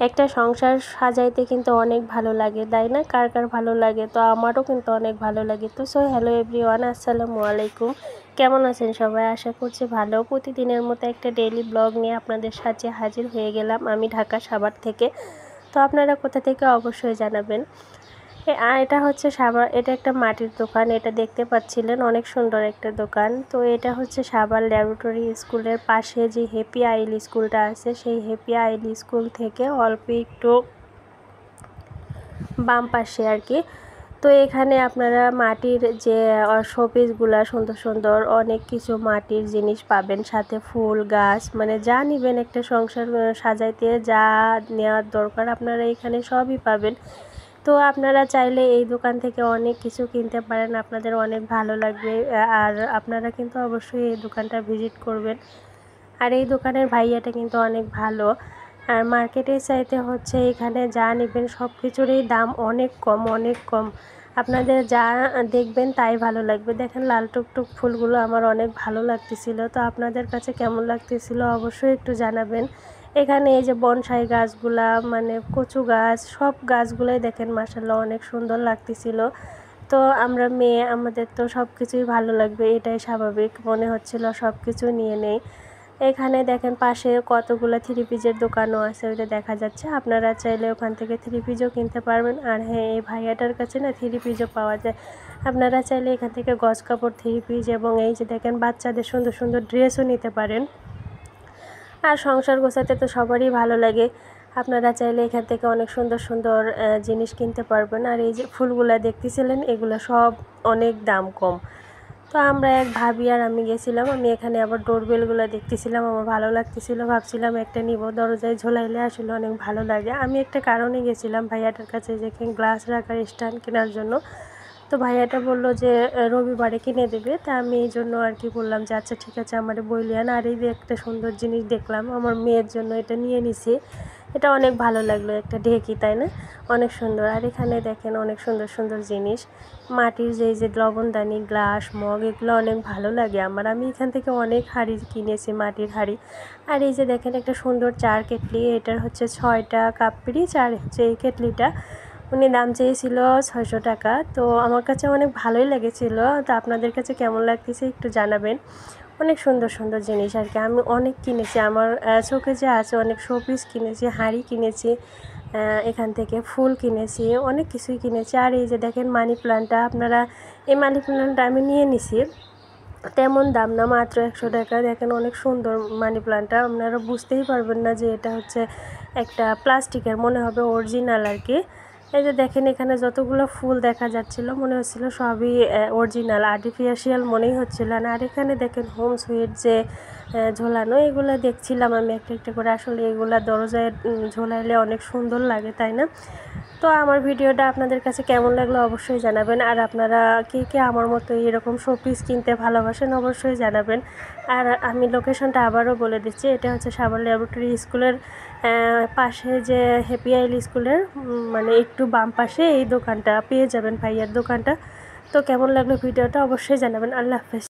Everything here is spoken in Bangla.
একটা সংসার সাজাইতে কিন্তু অনেক ভালো লাগে, তাই না? কার কার ভালো লাগে? তো আমারও কিন্তু অনেক ভালো লাগে। তো হ্যালো এভরিওয়ান, আসসালামু আলাইকুম। কেমন আছেন সবাই? আশা করছি ভালো। প্রতিদিনের মতো একটা ডেইলি ব্লগ নিয়ে আপনাদের সাথে হাজির হয়ে গেলাম আমি ঢাকা সাভার থেকে। তো আপনারা কোথা থেকে অবশ্যই জানাবেন। এটা হচ্ছে সাভার, এটা একটা মাটির দোকান। এটা দেখতে পাচ্ছিলেন, অনেক সুন্দর একটা দোকান। তো এটা হচ্ছে সাভার ল্যাবরেটরি স্কুলের পাশে যে হ্যাপি আইল স্কুলটা আছে, সেই হ্যাপি আইল স্কুল থেকে অল্প একটু বাম পাশে আর কি। তো এখানে আপনারা মাটির যে শোপিসগুলা সুন্দর সুন্দর অনেক কিছু মাটির জিনিস পাবেন, সাথে ফুল গাছ, মানে যা নেবেন একটা সংসার সাজাইতে যা নেওয়ার দরকার আপনারা এখানে সবই পাবেন। তো আপনারা চাইলে এই দোকান থেকে অনেক কিছু কিনতে পারেন, আপনাদের অনেক ভালো লাগবে। আর আপনারা কিন্তু অবশ্যই এই দোকানটা ভিজিট করবেন। আর এই দোকানের ভাইয়াটা কিন্তু অনেক ভালো। আর মার্কেটের চাইতে হচ্ছে এখানে যা নেবেন সব কিছুরই দাম অনেক কম, অনেক কম। আপনাদের যা দেখবেন তাই ভালো লাগবে। দেখেন লাল টুকটুক ফুলগুলো আমার অনেক ভালো লাগতেছিল। তো আপনাদের কাছে কেমন লাগতেছিল অবশ্যই একটু জানাবেন। এখানে এই যে বনসাই গাছগুলা, মানে কচু গাছ, সব গাছগুলোই দেখেন মাশাআল্লাহ অনেক সুন্দর লাগতেছিল। তো আমরা মেয়ে, আমাদের তো সব কিছুই ভালো লাগবে, এটাই স্বাভাবিক। মনে হচ্ছিল সব কিছু নিয়ে নেই। এখানে দেখেন পাশে কতগুলো থ্রি পিসের দোকানও আছে, ওইটা দেখা যাচ্ছে। আপনারা চাইলে ওখান থেকে থ্রি পিসও কিনতে পারবেন। আর হ্যাঁ, এই ভাইয়াটার কাছে না থ্রি পিসও পাওয়া যায়। আপনারা চাইলে এখান থেকে গজ কাপড়, থ্রি পিস এবং এই যে দেখেন বাচ্চাদের সুন্দর সুন্দর ড্রেসও নিতে পারেন। আর সংসার গোছাতে তো সবারই ভালো লাগে। আপনারা চাইলে এখান থেকে অনেক সুন্দর সুন্দর জিনিস কিনতে পারবেন। আর এই যে ফুলগুলা দেখতেছিলেন, এগুলো সব অনেক দাম কম। তো আমরা এক ভাবি আর আমি গেছিলাম। আমি এখানে আবার ডোরবেলগুলো দেখতেছিলাম, আমার ভালো লাগতেছিল, ভাবছিলাম একটা নিব, দরজায় ঝোলাইলে আসলে অনেক ভালো লাগে। আমি একটা কারণে গেছিলাম ভাইয়াটার কাছে, যে গ্লাস রাখার স্ট্যান্ড কেনার জন্য। তো ভাইয়াটা বলল যে রবিবারে কিনে দেবে। তা আমি এই জন্য আর কি বললাম যে আচ্ছা ঠিক আছে, আমার বইলিয়ান। আর এই যে একটা সুন্দর জিনিস দেখলাম, আমার মেয়ের জন্য এটা নিয়ে নিছি। এটা অনেক ভালো লাগলো, একটা ঢেকি, তাই না? অনেক সুন্দর। আর এখানে দেখেন অনেক সুন্দর সুন্দর জিনিস, মাটির যে যে লবণদানি, গ্লাস, মগ, এগুলো অনেক ভালো লাগে আমার। আমি এখান থেকে অনেক হাঁড়ি কিনেছি, মাটির হাঁড়ি। আর এই যে দেখেন একটা সুন্দর চার কেটলি, এটার হচ্ছে 6টা কাপ পিড়ি চার হচ্ছে এই কেটলিটা। উনি দাম চেয়েছিল 600 টাকা। তো আমার কাছে অনেক ভালোই লেগেছিল। তো আপনাদের কাছে কেমন লাগতেছে একটু জানাবেন। অনেক সুন্দর সুন্দর জিনিস আর কি আমি অনেক কিনেছি। আমার চোখে যে আছে, অনেক শোপিস কিনেছি, হাঁড়ি কিনেছি, এখান থেকে ফুল কিনেছি, অনেক কিছুই কিনেছি। আর এই যে দেখেন মানি প্ল্যান্টটা, আপনারা এই মানি প্ল্যান্টটা আমি নিয়ে নিছি, তেমন দাম না, মাত্র 100 টাকা। দেখেন অনেক সুন্দর মানি প্ল্যান্টটা, আপনারা বুঝতেই পারবেন না যে এটা হচ্ছে একটা প্লাস্টিকের, মনে হবে অরিজিনাল আর কি। এই যে দেখেন এখানে যতগুলো ফুল দেখা যাচ্ছিল মনে হচ্ছিল সবই অরিজিনাল, আর্টিফিশিয়াল মনেই হচ্ছিল না। আর এখানে দেখেন হোম সুইট যে ঝোলানো, এগুলো দেখছিলাম আমি একটা একটা করে। আসলে এগুলো দরজায় ঝোলাইলে অনেক সুন্দর লাগে, তাই না? তো আমার ভিডিওটা আপনাদের কাছে কেমন লাগলো অবশ্যই জানাবেন। আর আপনারা কে কে আমার মতো এরকম শোপিস কিনতে ভালোবাসেন অবশ্যই জানাবেন। আর আমি লোকেশনটা আবারও বলে দিচ্ছি, এটা হচ্ছে সাভার ল্যাবরেটরি স্কুলের পাশে যে হ্যাপি আইল স্কুলের মানে একটু বাম পাশে এই দোকানটা পেয়ে যাবেন, ভাইয়ার দোকানটা। তো কেমন লাগলো ভিডিওটা অবশ্যই জানাবেন। আল্লাহ হাফেজ।